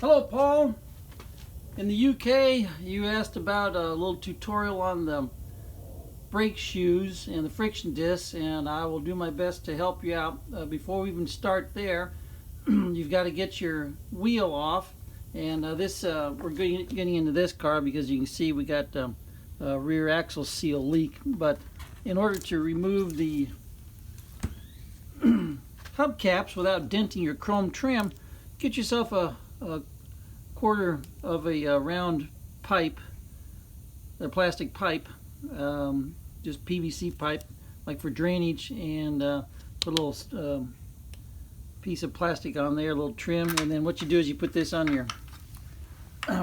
Hello, Paul. In the UK, you asked about a little tutorial on the brake shoes and the friction discs, and I will do my best to help you out. Before we even start there, you've got to get your wheel off, and we're getting into this car because you can see we got a rear axle seal leak. But in order to remove the hubcaps without denting your chrome trim, get yourself a quarter of a round pipe, a plastic pipe, just PVC pipe, like for drainage, and put a little piece of plastic on there, a little trim, and then what you do is you put this on your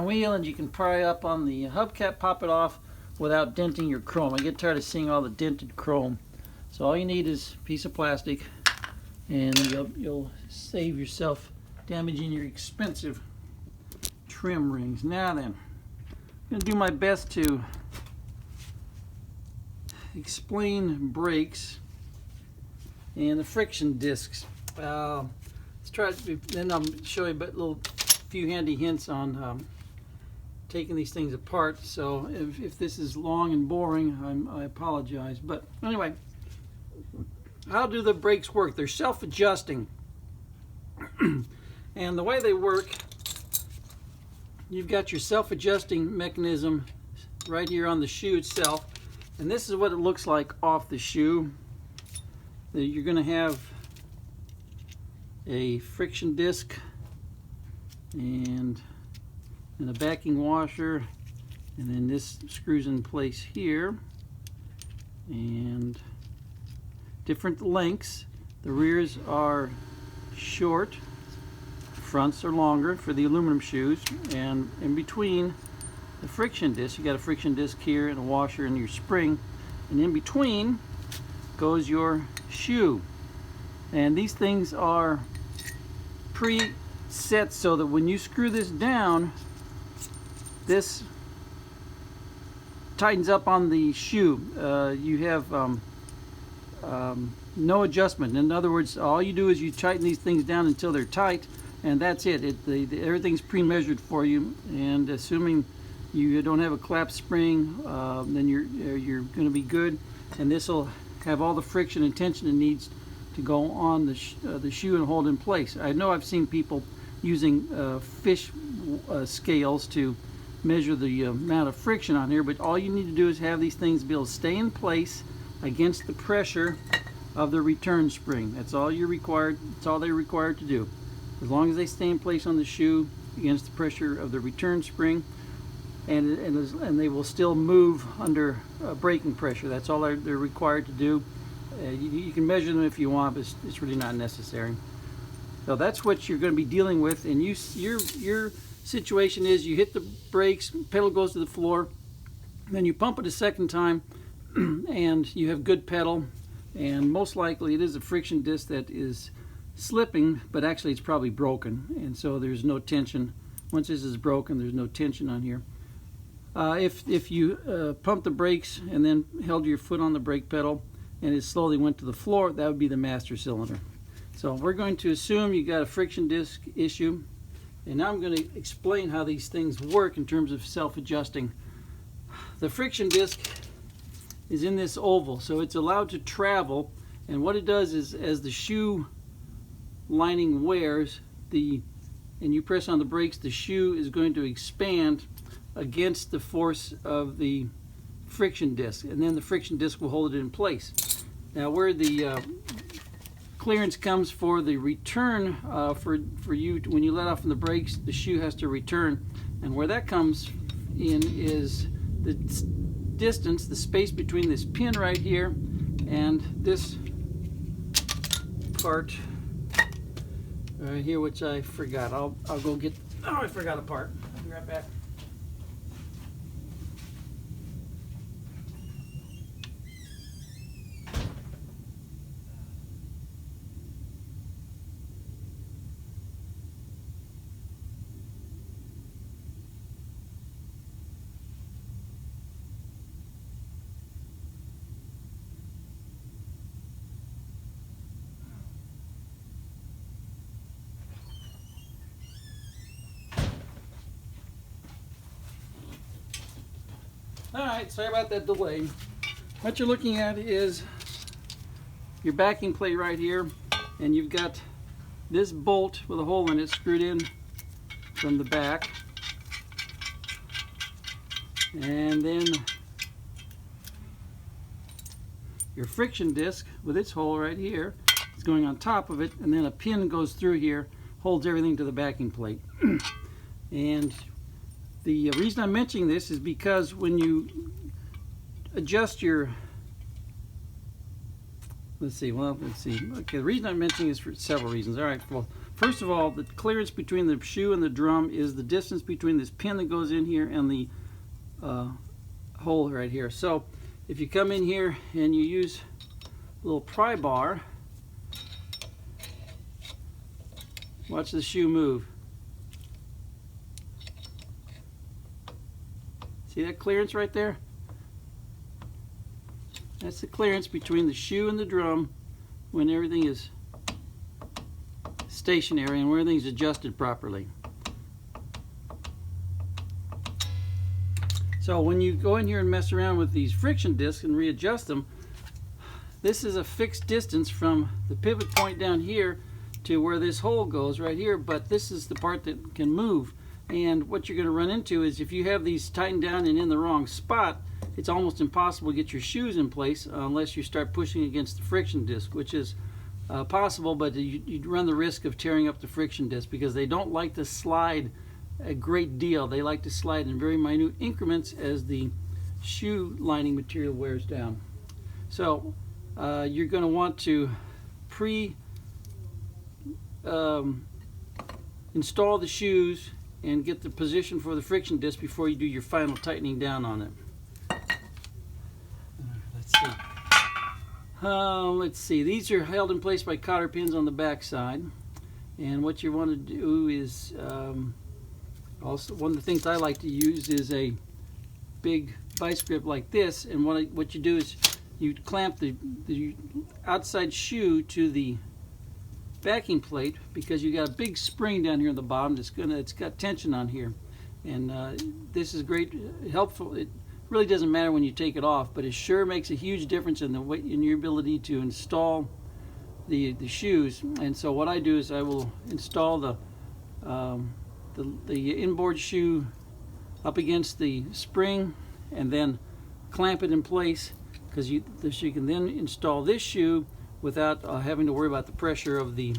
wheel, and you can pry up on the hubcap, pop it off without denting your chrome. I get tired of seeing all the dented chrome, so all you need is a piece of plastic, and you'll save yourself damaging your expensive trim rings. Now then, I'm going to do my best to explain brakes and the friction discs. Let's try it, then I'll show you a few handy hints on taking these things apart. So if this is long and boring, I apologize. But anyway, how do the brakes work? They're self-adjusting. And the way they work, you've got your self-adjusting mechanism right here on the shoe itself, and this is what it looks like off the shoe. You're going to have a friction disc and a backing washer, and then this screws in place here, and different lengths. The rears are short, fronts are longer for the aluminum shoes, and in between the friction disc, you got a friction disc here and a washer and your spring, and in between goes your shoe. And these things are pre-set so that when you screw this down, this tightens up on the shoe. You have no adjustment. In other words, all you do is you tighten these things down until they're tight, and that's it. Everything's pre-measured for you, and assuming you don't have a collapsed spring, then you're going to be good. And this will have all the friction and tension it needs to go on the shoe and hold in place. I know I've seen people using fish scales to measure the amount of friction on here, but all you need to do is have these things be able to stay in place against the pressure of the return spring. That's all you're required. That's all they're required to do. As long as they stay in place on the shoe against the pressure of the return spring, and they will still move under braking pressure. That's all they're required to do. You can measure them if you want, but it's really not necessary. So that's what you're going to be dealing with. And your situation is you hit the brakes, pedal goes to the floor, then you pump it a second time, and you have good pedal. And most likely it is a friction disc that is slipping, but actually it's probably broken, and so there's no tension. Once this is broken, there's no tension on here. If you pump the brakes and then held your foot on the brake pedal and it slowly went to the floor, that would be the master cylinder. So we're going to assume you got a friction disc issue, and now I'm going to explain how these things work in terms of self-adjusting. The friction disc is in this oval, so it's allowed to travel, and what it does is as the shoe lining wears, and you press on the brakes, the shoe is going to expand against the force of the friction disc, and then the friction disc will hold it in place. Now where the clearance comes for the return, for you, when you let off on the brakes, the shoe has to return, and where that comes in is the distance, the space between this pin right here and this part right here, which I forgot. I'll go get. Oh, I forgot a part. I'll be right back. Alright, sorry about that delay. What you're looking at is your backing plate right here, and you've got this bolt with a hole in it screwed in from the back, and then your friction disc with its hole right here is going on top of it, and then a pin goes through here, holds everything to the backing plate. And the reason I'm mentioning this is because when you adjust your, let's see. Okay, the reason I'm mentioning is for several reasons. All right, well, first of all, the clearance between the shoe and the drum is the distance between this pin that goes in here and the hole right here. So if you come in here and you use a little pry bar, watch the shoe move. See that clearance right there? That's the clearance between the shoe and the drum when everything is stationary and when everything's adjusted properly. So when you go in here and mess around with these friction discs and readjust them, this is a fixed distance from the pivot point down here to where this hole goes right here, but this is the part that can move. And what you're going to run into is if you have these tightened down and in the wrong spot, it's almost impossible to get your shoes in place unless you start pushing against the friction disc, which is possible, but you run the risk of tearing up the friction disc because they don't like to slide a great deal. They like to slide in very minute increments as the shoe lining material wears down. So you're going to want to install the shoes and get the position for the friction disc before you do your final tightening down on it. Let's see. These are held in place by cotter pins on the back side, and what you want to do is also one of the things I like to use is a big vice grip like this, and what you do is you clamp the outside shoe to the backing plate because you got a big spring down here at the bottom it's got tension on here, and this is great, helpful. It really doesn't matter when you take it off, but it sure makes a huge difference in the weight in your ability to install the shoes. And so what I do is I will install the inboard shoe up against the spring and then clamp it in place, because you can then install this shoe without having to worry about the pressure of the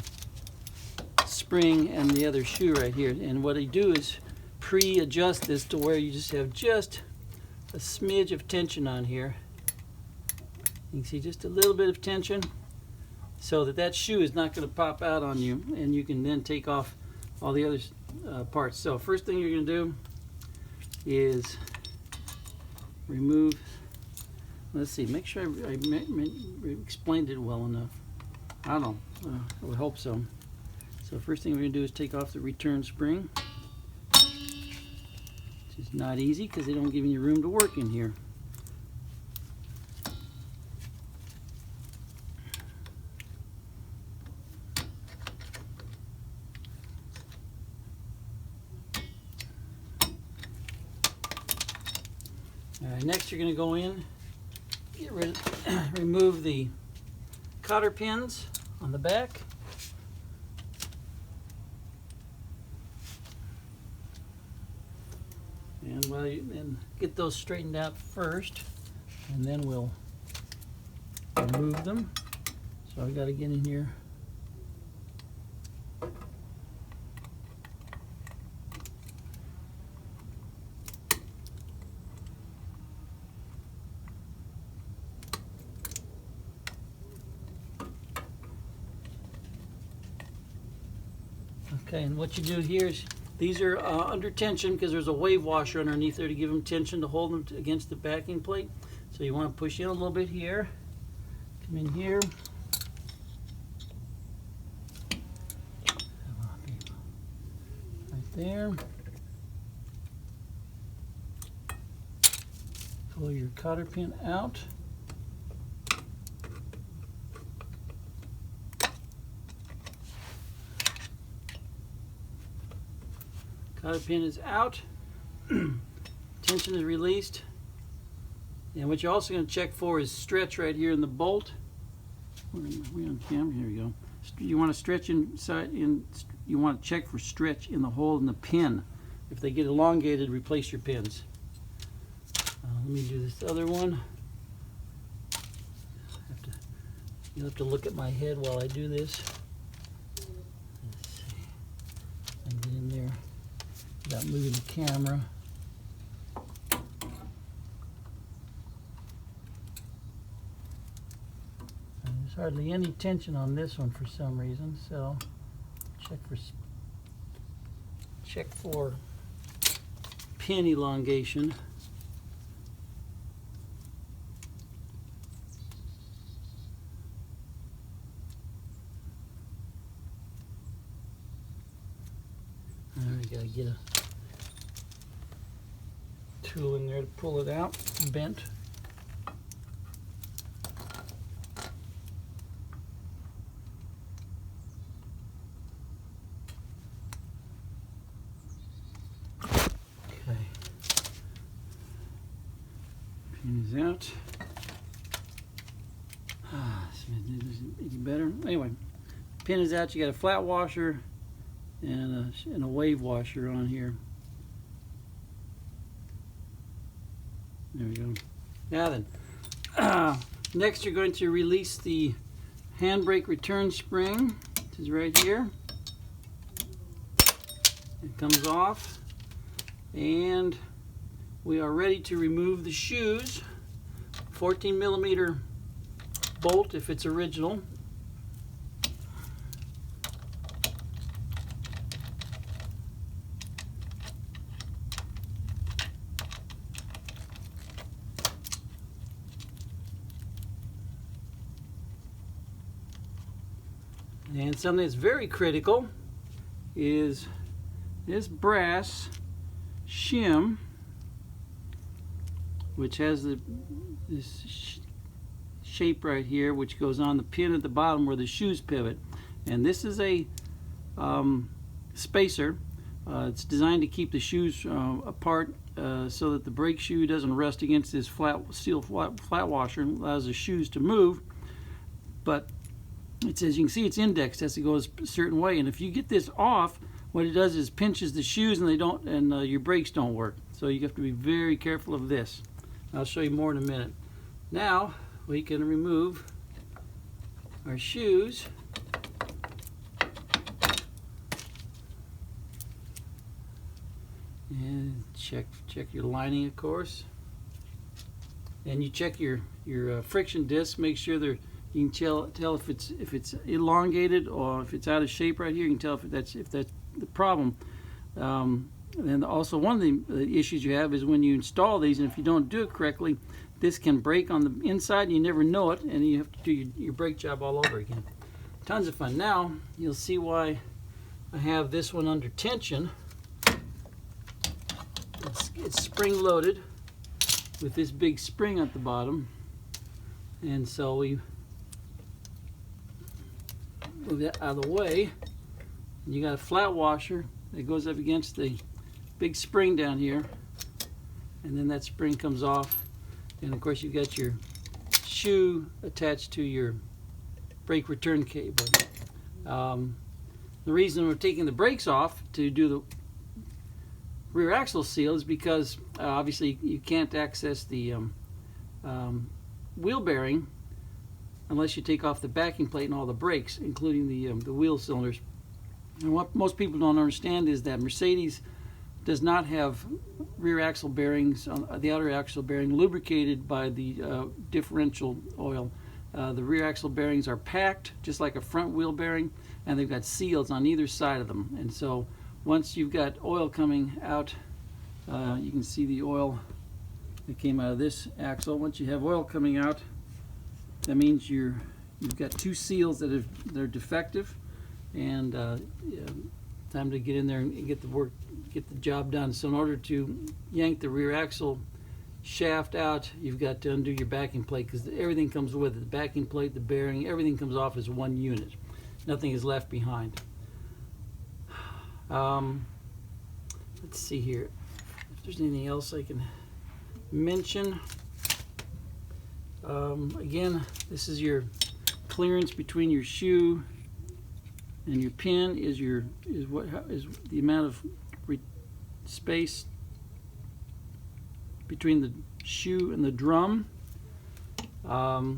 spring and the other shoe right here. And what I do is pre-adjust this to where you just have just a smidge of tension on here. You can see just a little bit of tension so that shoe is not going to pop out on you, and you can then take off all the other parts. So first thing you're going to do is remove, let's see, make sure I explained it well enough. I don't know, I would hope so. So first thing we're going to do is take off the return spring, which is not easy because they don't give you room to work in here. Alright, next you're going to go in, remove the cotter pins on the back. And get those straightened out first, and then we'll remove them. So I got to get in here. Okay, and what you do here is these are under tension because there's a wave washer underneath there to give them tension to hold them against the backing plate. So you want to push in a little bit here, come in here, right there, pull your cotter pin out. Cotter pin is out, tension is released, And what you're also going to check for is stretch right here in the bolt. We're on camera. Here we go. You want to stretch inside. You want to check for stretch in the hole in the pin. If they get elongated, replace your pins. Let me do this other one. You'll have to look at my head while I do this. Let's see. I get in there without moving the camera. There's hardly any tension on this one for some reason, so check for pin elongation. I gotta get a tool in there to pull it out, bent. Okay. Pin is out. This is making better. Anyway, pin is out. You got a flat washer and a wave washer on here. There we go. Now then, next you're going to release the handbrake return spring, which is right here. It comes off, and we are ready to remove the shoes. 14mm bolt if it's original. And something that's very critical is this brass shim, which has this shape right here, which goes on the pin at the bottom where the shoes pivot. And this is a spacer. It's designed to keep the shoes apart so that the brake shoe doesn't rest against this steel flat washer and allows the shoes to move. But it says, you can see it's indexed as it goes a certain way, and if you get this off, what it does is pinches the shoes and your brakes don't work. So you have to be very careful of this. I'll show you more in a minute. Now we can remove our shoes. And check your lining, of course. And you check your friction discs. Make sure you can tell if it's elongated or if it's out of shape right here. You can tell if that's the problem. And also one of the issues you have is when you install these, and if you don't do it correctly, this can break on the inside and you never know it, and you have to do your brake job all over again. Tons of fun. Now you'll see why I have this one under tension. It's spring loaded with this big spring at the bottom, and so we move that out of the way. And you got a flat washer that goes up against the big spring down here, and then that spring comes off, and of course you've got your shoe attached to your brake return cable. The reason we're taking the brakes off to do the rear axle seal is because obviously you can't access the wheel bearing unless you take off the backing plate and all the brakes, including the wheel cylinders. And what most people don't understand is that Mercedes does not have rear axle bearings, the outer axle bearing, lubricated by the differential oil. The rear axle bearings are packed just like a front wheel bearing, and they've got seals on either side of them. And so once you've got oil coming out, you can see the oil that came out of this axle. Once you have oil coming out, that means you've got two seals that are defective, and time to get in there and get the job done. So in order to yank the rear axle shaft out, you've got to undo your backing plate, because everything comes with it. The backing plate, the bearing, everything comes off as one unit. Nothing is left behind. Let's see here if there's anything else I can mention. Again, this is your clearance between your shoe and your pin is the amount of space between the shoe and the drum. Oh,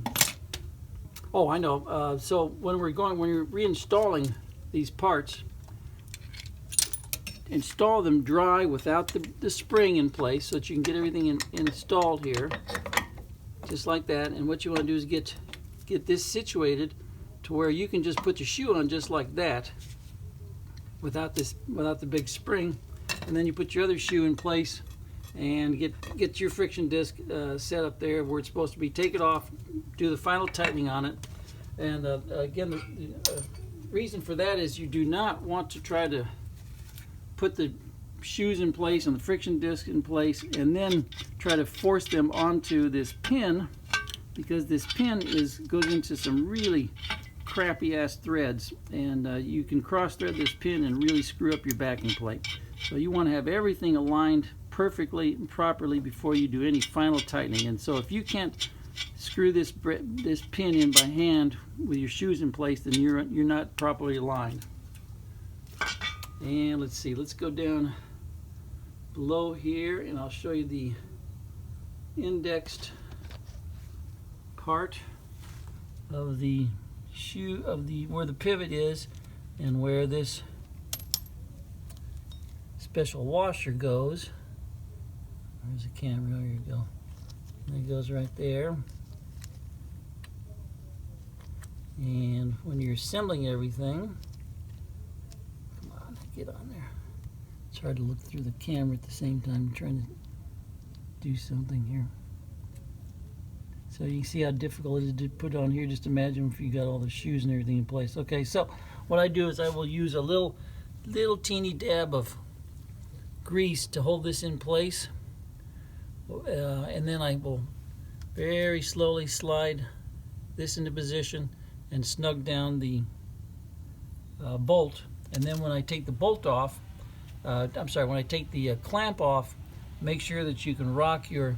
I know. So when you're reinstalling these parts, install them dry without the spring in place so that you can get everything installed here, just like that. And what you want to do is get this situated to where you can just put your shoe on just like that without the big spring, and then you put your other shoe in place and get your friction disc set up there where it's supposed to be. Take it off, do the final tightening on it, and again, the reason for that is you do not want to try to put the shoes in place and the friction disc in place and then try to force them onto this pin, because this pin goes into some really crappy ass threads, and you can cross thread this pin and really screw up your backing plate. So you want to have everything aligned perfectly and properly before you do any final tightening. And so if you can't screw this pin in by hand with your shoes in place, then you're not properly aligned. And let's see, let's go down below here and I'll show you the indexed part of the shoe, where the pivot is and where this special washer goes. There's the camera, there you go. And it goes right there. And when you're assembling everything, come on, get on there. It's hard to look through the camera at the same time. I'm trying to do something here. So you can see how difficult it is to put on here. Just imagine if you got all the shoes and everything in place. Okay, so what I do is I will use a little teeny dab of grease to hold this in place. And then I will very slowly slide this into position and snug down the bolt. And then when I take the bolt off, when I take the clamp off, make sure that you can rock your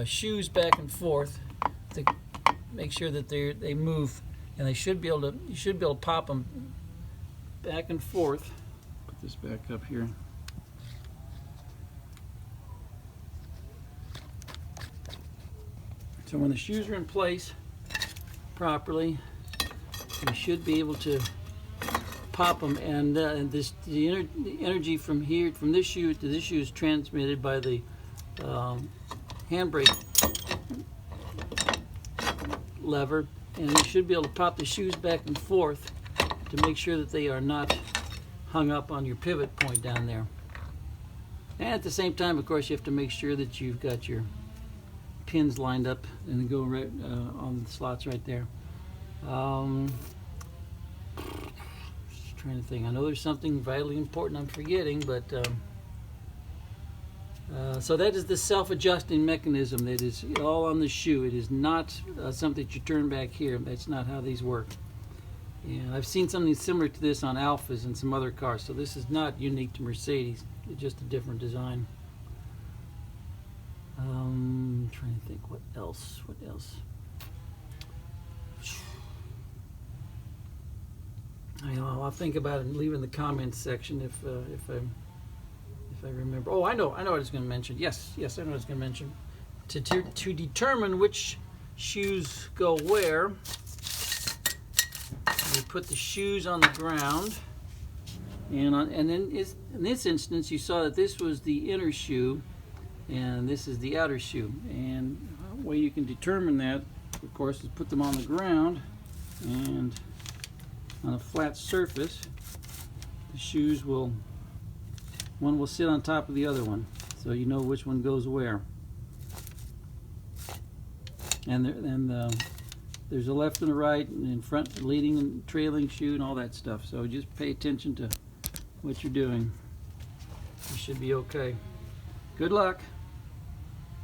shoes back and forth to make sure that they move, and you should be able to pop them back and forth. Put this back up here. So when the shoes are in place properly, you should be able to pop them, and the energy from this shoe to this shoe is transmitted by the handbrake lever, and you should be able to pop the shoes back and forth to make sure that they are not hung up on your pivot point down there. And at the same time, of course, you have to make sure that you've got your pins lined up and they go right on the slots right there. Just trying to think. I know there's something vitally important I'm forgetting, but so that is the self-adjusting mechanism that is all on the shoe. It is not something that you turn back here. That's not how these work. And I've seen something similar to this on Alphas and some other cars, so this is not unique to Mercedes. It's just a different design. I'm trying to think what else. I'll think about it and leave it in the comments section if I remember. Oh, I know what I was going to mention. Yes, I know what I was going to mention. To determine which shoes go where, you put the shoes on the ground, and then in this instance, you saw that this was the inner shoe, and this is the outer shoe. And the way you can determine that, of course, is put them on the ground and on a flat surface. The shoes one will sit on top of the other one, so you know which one goes where. And there's a left and a right, and in front, leading and trailing shoe, and all that stuff. So just pay attention to what you're doing. You should be okay. Good luck.